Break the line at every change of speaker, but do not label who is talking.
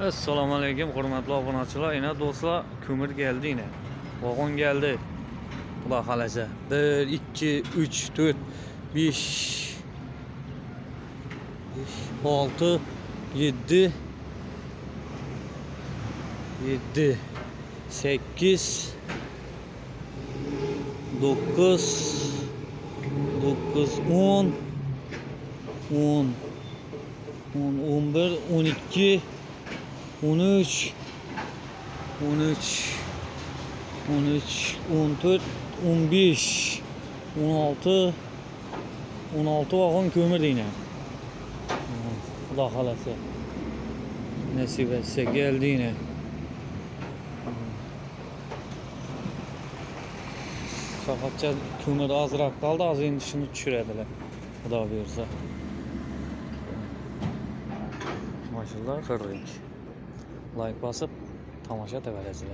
Assalomu alaykum hurmatli obunachilar. Yine do'stlar, ko'mir geldi yine. Vagon geldi. Xudo xolasa. 1 2 3 4 5 6 7 7 8 9 9 10 10 11 12 13 13 13 14 15 16 16 vagon kömür yine. Xudo xolasa. Nasip etse geldi yine. Sakatça kömür azırak kaldı, az endi şunu düşürediler. Xudo buyursa. Maşallah, kırdık. Like basıp tamaşa edebilirsiniz.